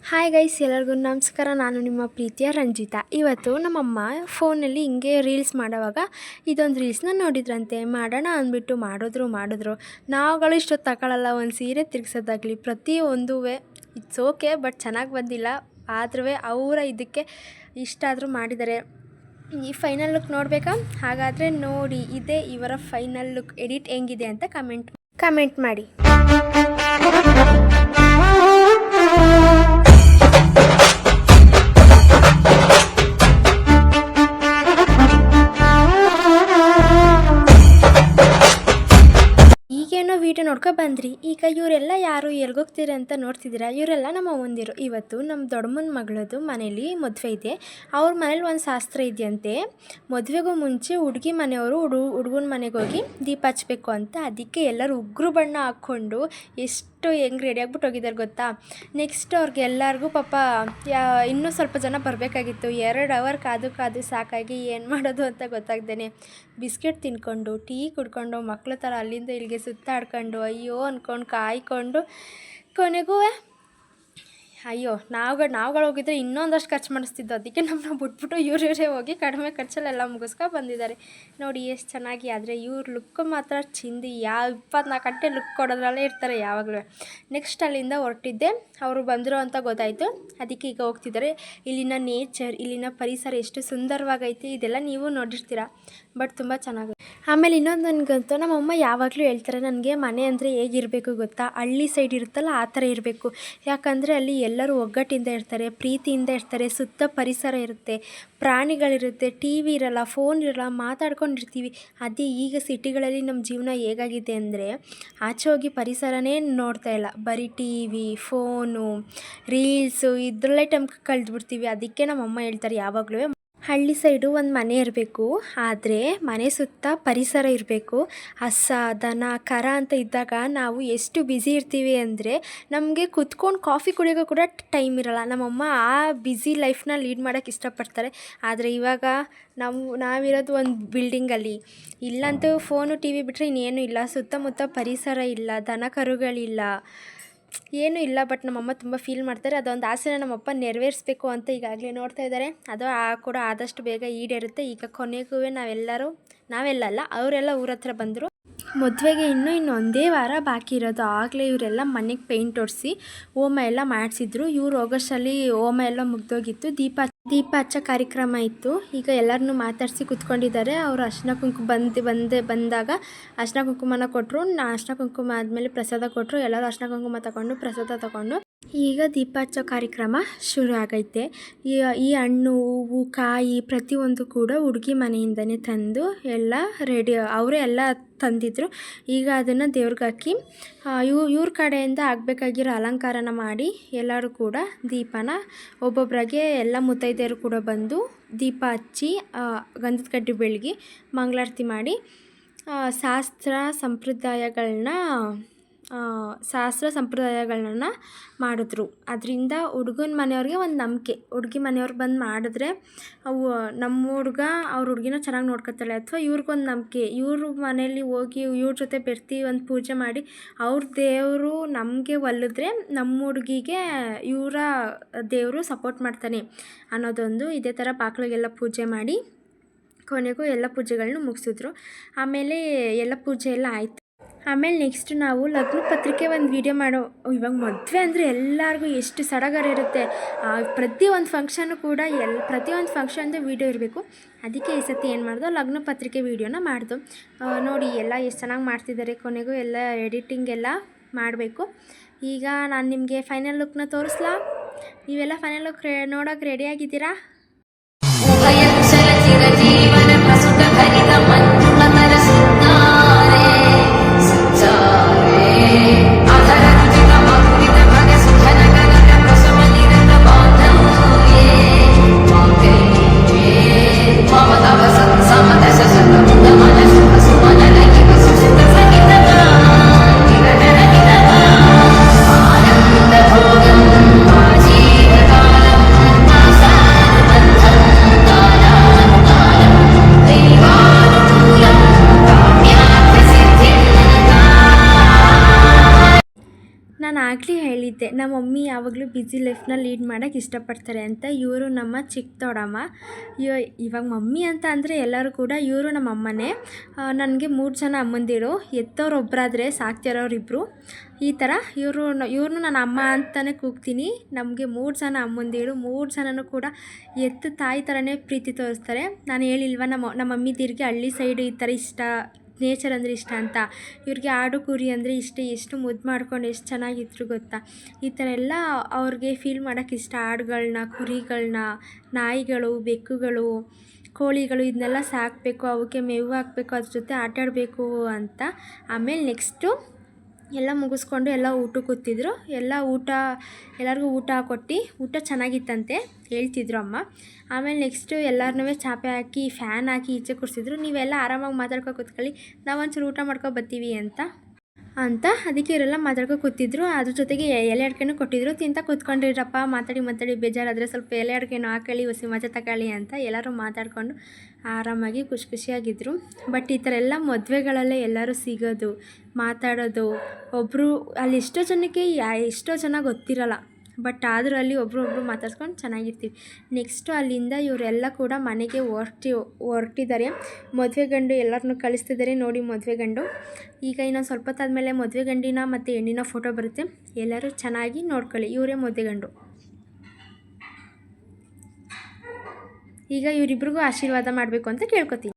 Hi guys, ಎಲ್ಲರಿಗೂ ನಮಸ್ಕಾರ. ನಾನು ನಿಮ್ಮ ಪ್ರೀತಿಯ ರಂಜಿತಾ. ಇವತ್ತು ನಮ್ಮಮ್ಮ ಫೋನಲ್ಲಿ ಹಿಂಗೆ ರೀಲ್ಸ್ ಮಾಡೋವಾಗ ಇದೊಂದು ರೀಲ್ಸ್ನ ನೋಡಿದ್ರಂತೆ. ಮಾಡೋಣ ಅಂದ್ಬಿಟ್ಟು ಮಾಡಿದ್ರು. ನಾವುಗಳು ಇಷ್ಟೊತ್ತು ತಗೊಳ್ಳಲ್ಲ. ಒಂದು ಸೀರೆ ತಿರ್ಗಿಸೋದಾಗಲಿ ಪ್ರತಿಯೊಂದು ಇಟ್ಸ್ ಓಕೆ, ಬಟ್ ಚೆನ್ನಾಗಿ ಬಂದಿಲ್ಲ. ಆದ್ರೂ ಅವರ ಇದಕ್ಕೆ ಇಷ್ಟ ಆದರೂ ಮಾಡಿದ್ದಾರೆ. ಈ ಫೈನಲ್ ಲುಕ್ ನೋಡಬೇಕಾ? ಹಾಗಾದರೆ ನೋಡಿ, ಇದೇ ಇವರ ಫೈನಲ್ ಲುಕ್. ಎಡಿಟ್ ಹೆಂಗಿದೆ ಅಂತ ಕಮೆಂಟ್ ಮಾಡಿ. ಈಗೇನೋ ವಿಡಿಯೋ ನೋಡ್ಕೊಂಡು ಬಂದ್ರಿ. ಈಗ ಇವರೆಲ್ಲ ಯಾರು, ಎಲ್ಗೋಗ್ತೀರ ಅಂತ ನೋಡ್ತಿದ್ದೀರಾ? ಇವರೆಲ್ಲ ನಮ್ಮ ಅಮ್ಮಂದಿರು. ಇವತ್ತು ನಮ್ಮ ದೊಡ್ಡಮ್ಮನ ಮಗಳದು ಮನೇಲಿ ಮದುವೆ ಇದೆ. ಅವ್ರ ಮನೇಲಿ ಒಂದು ಶಾಸ್ತ್ರ ಇದೆಯಂತೆ. ಮದುವೆಗೂ ಮುಂಚೆ ಹುಡುಗಿ ಮನೆಯವರು ಹುಡುಗನ ಮನೆಗೆ ಹೋಗಿ ದೀಪ ಹಚ್ಚಬೇಕು ಅಂತ. ಅದಕ್ಕೆ ಎಲ್ಲರೂ ಉಗುರು ಬಣ್ಣ ಹಾಕ್ಕೊಂಡು ಎಷ್ಟು ಹೆಂಗೆ ರೆಡಿ ಆಗ್ಬಿಟ್ಟು ಹೋಗಿದ್ದಾರೆ ಗೊತ್ತಾ? ನೆಕ್ಸ್ಟ್ ಅವ್ರಿಗೆಲ್ಲರಿಗೂ ಪಾಪ ಇನ್ನೂ ಸ್ವಲ್ಪ ಜನ ಬರಬೇಕಾಗಿತ್ತು. 2 ಅವರ್ ಕಾದು ಸಾಕಾಗಿ ಏನು ಮಾಡೋದು ಅಂತ ಗೊತ್ತಾಗ್ದೇನೆ ಬಿಸ್ಕೆಟ್ ತಿನ್ಕೊಂಡು ಟೀ ಕುಡ್ಕೊಂಡು ಮಕ್ಳ ಥರ ಅಲ್ಲಿಂದ ಇಲ್ಲಿಗೆ ಸುತ್ತಾಡ್ಕೊಂಡು ಅಯ್ಯೋ ಅಂದ್ಕೊಂಡು ಕಾಯ್ಕೊಂಡು ಕೊನೆಗೂ ನಾವುಗಳು ಹೋಗಿದ್ರೆ ಇನ್ನೊಂದಷ್ಟು ಖರ್ಚು ಮಾಡಿಸ್ತಿದ್ದು. ಅದಕ್ಕೆ ನಮ್ಮನ್ನ ಬಿಟ್ಬಿಟ್ಟು ಇವರೇ ಹೋಗಿ ಕಡಿಮೆ ಖರ್ಚಲ್ಲೆಲ್ಲ ಮುಗಿಸ್ಕೊಂಡು ನೋಡಿ ಎಷ್ಟು ಚೆನ್ನಾಗಿ. ಆದರೆ ಇವ್ರ ಲುಕ್ ಮಾತ್ರ ಚಿಂದಿ. 24 ಗಂಟೆ ಲುಕ್ ಕೊಡೋದ್ರಲ್ಲೇ ಇರ್ತಾರೆ ಯಾವಾಗಲೂ. ನೆಕ್ಸ್ಟ್ ಅಲ್ಲಿಂದ ಹೊರಟಿದ್ದೆ, ಅವರು ಬಂದರು ಅಂತ ಗೊತ್ತಾಯಿತು. ಅದಕ್ಕೆ ಈಗ ಹೋಗ್ತಿದ್ದಾರೆ. ಇಲ್ಲಿನ ನೇಚರ್, ಇಲ್ಲಿನ ಪರಿಸರ ಎಷ್ಟು ಸುಂದರವಾಗೈತಿ, ಇದೆಲ್ಲ ನೀವು ನೋಡಿರ್ತೀರ. ಬಟ್ ತುಂಬ ಚೆನ್ನಾಗಿದೆ. ಆಮೇಲೆ ಇನ್ನೊಂದು ನನಗಂತೂ ನಮ್ಮಮ್ಮ ಯಾವಾಗಲೂ ಹೇಳ್ತಾರೆ, ನನಗೆ ಮನೆ ಅಂದರೆ ಹೇಗಿರಬೇಕು ಗೊತ್ತಾ? ಹಳ್ಳಿ ಸೈಡ್ ಇರುತ್ತಲ್ಲ ಆ ಥರ ಇರಬೇಕು. ಯಾಕಂದರೆ ಅಲ್ಲಿ ಎಲ್ಲರೂ ಒಗ್ಗಟ್ಟಿಂದ ಇರ್ತಾರೆ, ಪ್ರೀತಿಯಿಂದ ಇರ್ತಾರೆ, ಸುತ್ತ ಪರಿಸರ ಇರುತ್ತೆ, ಪ್ರಾಣಿಗಳಿರುತ್ತೆ, ಟಿ ವಿ ಇರಲ್ಲ, ಫೋನ್ ಇರಲ್ಲ, ಮಾತಾಡ್ಕೊಂಡಿರ್ತೀವಿ. ಅದೇ ಈಗ ಸಿಟಿಗಳಲ್ಲಿ ನಮ್ಮ ಜೀವನ ಹೇಗಾಗಿದೆ ಅಂದರೆ ಆಚೆ ಹೋಗಿ ಪರಿಸರನೇ ನೋಡ್ತಾ ಇಲ್ಲ. ಬರೀ ಟಿ ವಿ, ಫೋನು, ರೀಲ್ಸು ಇದರಲ್ಲೇ ಟೈಮ್ ಕಳೆದ್ಬಿಡ್ತೀವಿ. ಅದಕ್ಕೆ ನಮ್ಮಮ್ಮ ಹೇಳ್ತಾರೆ ಯಾವಾಗಲೂ ಹಳ್ಳಿ ಸೈಡು ಒಂದು ಮನೆ ಇರಬೇಕು, ಆದರೆ ಮನೆ ಸುತ್ತ ಪರಿಸರ ಇರಬೇಕು. ಹಸ, ದನ, ಕರ ಅಂತ ಇದ್ದಾಗ ನಾವು ಎಷ್ಟು ಬ್ಯುಸಿ ಇರ್ತೀವಿ ಅಂದರೆ ನಮಗೆ ಕುತ್ಕೊಂಡು ಕಾಫಿ ಕುಡಿಯೋಕೆ ಕೂಡ ಟೈಮ್ ಇರಲ್ಲ. ನಮ್ಮಮ್ಮ ಆ ಬ್ಯುಸಿ ಲೈಫ್ನ ಲೀಡ್ ಮಾಡೋಕ್ಕೆ ಇಷ್ಟಪಡ್ತಾರೆ. ಆದರೆ ಇವಾಗ ನಾವಿರೋದು ಒಂದು ಬಿಲ್ಡಿಂಗಲ್ಲಿ. ಇಲ್ಲಂತೂ ಫೋನು ಟಿ ವಿ ಬಿಟ್ಟರೆ ಇನ್ನೇನು ಇಲ್ಲ. ಸುತ್ತಮುತ್ತ ಪರಿಸರ ಇಲ್ಲ, ದನ ಕರುಗಳಿಲ್ಲ, ಏನೂ ಇಲ್ಲ. ಬಟ್ ನಮ್ಮಮ್ಮ ತುಂಬ ಫೀಲ್ ಮಾಡ್ತಾರೆ. ಅದೊಂದು ಆಸೆನ ನಮ್ಮಪ್ಪ ನೆರವೇರಿಸ್ಬೇಕು ಅಂತ ಈಗಾಗಲೇ ನೋಡ್ತಾ ಇದ್ದಾರೆ. ಅದು ಕೂಡ ಆದಷ್ಟು ಬೇಗ ಈಡೇರುತ್ತೆ. ಈಗ ಕೊನೆಗೂ ನಾವೆಲ್ಲ ಅವರೆಲ್ಲ ಊರ ಹತ್ರ ಬಂದರು. ಮದುವೆಗೆ ಇನ್ನೊಂದೇ ವಾರ ಬಾಕಿ ಇರೋದು. ಆಗಲೇ ಇವರೆಲ್ಲ ಮನೆಗೆ ಪೇಂಟ್ ಹೊಡಿಸಿ ಹೋಮ ಎಲ್ಲ ಮಾಡಿಸಿದ್ರು. ಇವ್ರು ಹೋಗೋಷ್ಟರಲ್ಲಿ ಹೋಮ ಎಲ್ಲ ಮುಗ್ದೋಗಿತ್ತು. ದೀಪ ಹಚ್ಚೋ ಕಾರ್ಯಕ್ರಮ ಇತ್ತು. ಈಗ ಎಲ್ಲರನ್ನೂ ಮಾತಾಡಿಸಿ ಕೂತ್ಕೊಂಡಿದ್ದಾರೆ. ಅವರು ಅರ್ಶಿನ ಕುಂಕುಮ ಬಂದಾಗ ಅರ್ಶಿನ ಕುಂಕುಮನ ಕೊಟ್ಟರು. ಅರ್ಶಿನ ಕುಂಕುಮ ಆದಮೇಲೆ ಪ್ರಸಾದ ಕೊಟ್ಟರು. ಎಲ್ಲರೂ ಅರ್ಶಿನ ಕುಂಕುಮ ತಗೊಂಡು ಪ್ರಸಾದ ತಗೊಂಡು ಈಗ ದೀಪ ಹಚ್ಚೋ ಕಾರ್ಯಕ್ರಮ ಶುರು ಆಗೈತೆ. ಈ ಹಣ್ಣು, ಹೂವು, ಕಾಯಿ ಪ್ರತಿಯೊಂದು ಕೂಡ ಹುಡುಗಿ ಮನೆಯಿಂದನೇ ತಂದು ಎಲ್ಲ ರೆಡಿ, ಅವರೇ ಎಲ್ಲ ತಂದಿದ್ರು. ಈಗ ಅದನ್ನು ದೇವ್ರಿಗೆ ಹಾಕಿ ಇವ್ರ ಕಡೆಯಿಂದ ಆಗಬೇಕಾಗಿರೋ ಅಲಂಕಾರನ ಮಾಡಿ ಎಲ್ಲರೂ ಕೂಡ ದೀಪನ ಒಬ್ಬೊಬ್ಬರಾಗೆ ಎಲ್ಲ ಮುತ್ತೈದೆಯರು ಕೂಡ ಬಂದು ದೀಪ ಹಚ್ಚಿ ಗಂಧದ ಕಡ್ಡಿ ಬೆಳಗಿ ಮಂಗಳಾರತಿ ಮಾಡಿ ಶಾಸ್ತ್ರ ಸಂಪ್ರದಾಯಗಳನ್ನ ಮಾಡಿದ್ರು. ಅದರಿಂದ ಹುಡುಗನ ಮನೆಯವ್ರಿಗೆ ಒಂದು ನಂಬಿಕೆ, ಹುಡುಗಿ ಮನೆಯವ್ರು ಬಂದು ಮಾಡಿದ್ರೆ ನಮ್ಮ ಹುಡುಗ ಅವ್ರ ಹುಡುಗಿನ ಚೆನ್ನಾಗಿ ನೋಡ್ಕೊತಾಳೆ, ಅಥವಾ ಇವ್ರಿಗೊಂದು ನಂಬಿಕೆ, ಇವ್ರ ಮನೇಲಿ ಹೋಗಿ ಇವ್ರ ಜೊತೆ ಬೆರ್ತಿ ಒಂದು ಪೂಜೆ ಮಾಡಿ ಅವ್ರ ದೇವರು ನಮಗೆ ಒಲಿದ್ರೆ ನಮ್ಮ ಹುಡುಗಿಗೆ ಇವರ ದೇವರು ಸಪೋರ್ಟ್ ಮಾಡ್ತಾನೆ ಅನ್ನೋದೊಂದು. ಇದೇ ಥರ ಬಾಗಿಲಿಗೆಲ್ಲ ಪೂಜೆ ಮಾಡಿ ಕೊನೆಗೂ ಎಲ್ಲ ಪೂಜೆಗಳನ್ನೂ ಮುಗಿಸಿದ್ರು. ಆಮೇಲೆ ಎಲ್ಲ ಪೂಜೆ ಎಲ್ಲ ಆಯಿತು. ಆಮೇಲೆ ನೆಕ್ಸ್ಟ್ ನಾವು ಲಗ್ನ ಪತ್ರಿಕೆ ಒಂದು ವೀಡಿಯೋ ಇವಾಗ ಮದುವೆ ಅಂದರೆ ಎಲ್ಲರಿಗೂ ಎಷ್ಟು ಸಡಗರ ಇರುತ್ತೆ. ಪ್ರತಿಯೊಂದು ಫಂಕ್ಷನ್ನು ಕೂಡ ಪ್ರತಿಯೊಂದು ಫಂಕ್ಷನ್ದು ವೀಡಿಯೋ ಇರಬೇಕು. ಅದಕ್ಕೆ ಈ ಸತಿ ಏನು ಮಾಡ್ದೋ ಲಗ್ನ ಪತ್ರಿಕೆ ವೀಡಿಯೋನ ಮಾಡ್ದು. ನೋಡಿ ಎಲ್ಲ ಎಷ್ಟು ಚೆನ್ನಾಗಿ ಮಾಡ್ತಿದ್ದಾರೆ. ಕೊನೆಗೂ ಎಲ್ಲ ಎಡಿಟಿಂಗ್ ಎಲ್ಲ ಮಾಡಬೇಕು. ಈಗ ನಾನು ನಿಮಗೆ ಫೈನಲ್ ಲುಕ್ನ ತೋರಿಸ್ಲಾ? ನೀವೆಲ್ಲ ಫೈನಲ್ ಲುಕ್ ನೋಡೋಕೆ ರೆಡಿಯಾಗಿದ್ದೀರಾ? ಹೇಳಿದ್ದೆ ನಮ್ಮ ಮಮ್ಮಿ ಯಾವಾಗಲೂ ಬ್ಯುಸಿ ಲೈಫ್ನ ಲೀಡ್ ಮಾಡೋಕ್ಕೆ ಇಷ್ಟಪಡ್ತಾರೆ ಅಂತ. ಇವರು ನಮ್ಮ ಚಿಕ್ಕ ದೊಡ್ಡಮ್ಮ. ಇವಾಗ ಮಮ್ಮಿ ಅಂತ ಅಂದರೆ ಎಲ್ಲರೂ ಕೂಡ ಇವರು ನಮ್ಮ ಅಮ್ಮನೇ. ನನಗೆ 3 ಜನ ಅಮ್ಮಂದಿರು, ಎತ್ತೋರೊಬ್ಬರಾದರೆ ಸಾಕ್ತಿರೋರಿಬ್ಬರು. ಈ ಥರ ಇವ್ರನ್ನೂ ನಾನು ಅಮ್ಮ ಅಂತಲೇ ಕೂಗ್ತೀನಿ. ನಮಗೆ 3 ಜನ ಅಮ್ಮಂದಿರು, 3 ಜನನೂ ಕೂಡ ಎತ್ತು ತಾಯಿ ಥರನೇ ಪ್ರೀತಿ ತೋರಿಸ್ತಾರೆ. ನಾನು ಹೇಳಿಲ್ವ ನಮ್ಮ ಮಮ್ಮಿದಿರಿಗೆ ಹಳ್ಳಿ ಸೈಡು ಈ ಥರ ಇಷ್ಟ, ನೇಚರ್ ಅಂದರೆ ಇಷ್ಟ ಅಂತ. ಇವ್ರಿಗೆ ಆಡು ಕುರಿ ಅಂದರೆ ಇಷ್ಟ. ಎಷ್ಟು ಮುದ್ದು ಮಾಡ್ಕೊಂಡು ಎಷ್ಟು ಚೆನ್ನಾಗಿದ್ರು ಗೊತ್ತಾ. ಈ ಥರ ಎಲ್ಲ ಅವ್ರಿಗೆ ಫೀಲ್ ಮಾಡೋಕ್ಕೆ ಇಷ್ಟ. ಆಡುಗಳನ್ನ, ಕುರಿಗಳನ್ನ, ನಾಯಿಗಳು, ಬೆಕ್ಕುಗಳು, ಕೋಳಿಗಳು ಇದನ್ನೆಲ್ಲ ಸಾಕಬೇಕು, ಅವಕ್ಕೆ ಮೇವು ಹಾಕಬೇಕು, ಅದ್ರ ಜೊತೆ ಆಟಾಡಬೇಕು ಅಂತ. ಆಮೇಲೆ ನೆಕ್ಸ್ಟು ಎಲ್ಲ ಮುಗಿಸ್ಕೊಂಡು ಎಲ್ಲ ಊಟಕ್ಕೆ ಕೂತಿದ್ರು. ಎಲ್ಲರಿಗೂ ಊಟ ಕೊಟ್ಟು, ಊಟ ಚೆನ್ನಾಗಿತ್ತಂತೆ ಹೇಳ್ತಿದ್ರು ಅಮ್ಮ. ಆಮೇಲೆ ನೆಕ್ಸ್ಟು ಎಲ್ಲರನ್ನೂ ಚಾಪೆ ಹಾಕಿ ಫ್ಯಾನ್ ಹಾಕಿ ಈಚೆ ಕೂರಿಸಿದ್ರು. ನೀವೆಲ್ಲ ಆರಾಮಾಗಿ ಮಾತಾಡ್ಕೊ ಕೂತ್ಕೊಳ್ಳಿ, ನಾವೊಂಚೂರು ಊಟ ಮಾಡ್ಕೊ ಬರ್ತೀವಿ ಅಂತ. ಅದಕ್ಕೆ ಇವರೆಲ್ಲ ಮಾತಾಡ್ಕೊ ಕೂತಿದ್ರು. ಅದ್ರ ಜೊತೆಗೆ ಎಲೆ ಅಡಿಕೆನೂ ಕೊಟ್ಟಿದ್ರು. ತಿಂತ ಕೂತ್ಕೊಂಡಿರಪ್ಪ, ಮಾತಾಡಿ ಬೇಜಾರಾದರೆ ಸ್ವಲ್ಪ ಎಲೆ ಅಡಿಕೆನೂ ಹಾಕೊಳ್ಳಿ, ಹೊಸಿ ಮಜಾ ತಗೊಳ್ಳಿ ಅಂತ ಎಲ್ಲರೂ ಮಾತಾಡಿಕೊಂಡು ಆರಾಮಾಗಿ ಖುಷಿಯಾಗಿದ್ದರು. ಬಟ್ ಈ ಥರ ಎಲ್ಲ ಮದುವೆಗಳಲ್ಲೇ ಎಲ್ಲರೂ ಸಿಗೋದು, ಮಾತಾಡೋದು. ಒಬ್ಬರು ಅಲ್ಲಿ ಎಷ್ಟೋ ಜನ ಗೊತ್ತಿರಲ್ಲ, ಬಟ್ ಆದರೂ ಅಲ್ಲಿ ಒಬ್ರು ಮಾತಾಡ್ಸ್ಕೊಂಡು ಚೆನ್ನಾಗಿರ್ತೀವಿ. ನೆಕ್ಸ್ಟು ಅಲ್ಲಿಂದ ಇವರೆಲ್ಲ ಕೂಡ ಮನೆಗೆ ಹೊರಟಿದ್ದಾರೆ. ಮದುವೆ ಗಂಡು ಎಲ್ಲರನ್ನೂ ಕಳಿಸ್ತಿದ್ದಾರೆ ನೋಡಿ. ಮದುವೆ ಗಂಡು ಈಗ ಇನ್ನೊಂದು ಸ್ವಲ್ಪ ಹೊತ್ತಾದಮೇಲೆ ಮದುವೆ ಗಂಡಿನ ಮತ್ತು ಹೆಣ್ಣಿನ ಫೋಟೋ ಬರುತ್ತೆ. ಎಲ್ಲರೂ ಚೆನ್ನಾಗಿ ನೋಡ್ಕೊಳ್ಳಿ. ಇವರೇ ಮದುವೆ ಗಂಡು. ಈಗ ಇವರಿಬ್ರಿಗೂ ಆಶೀರ್ವಾದ ಮಾಡಬೇಕು ಅಂತ ಕೇಳ್ಕೊತೀನಿ.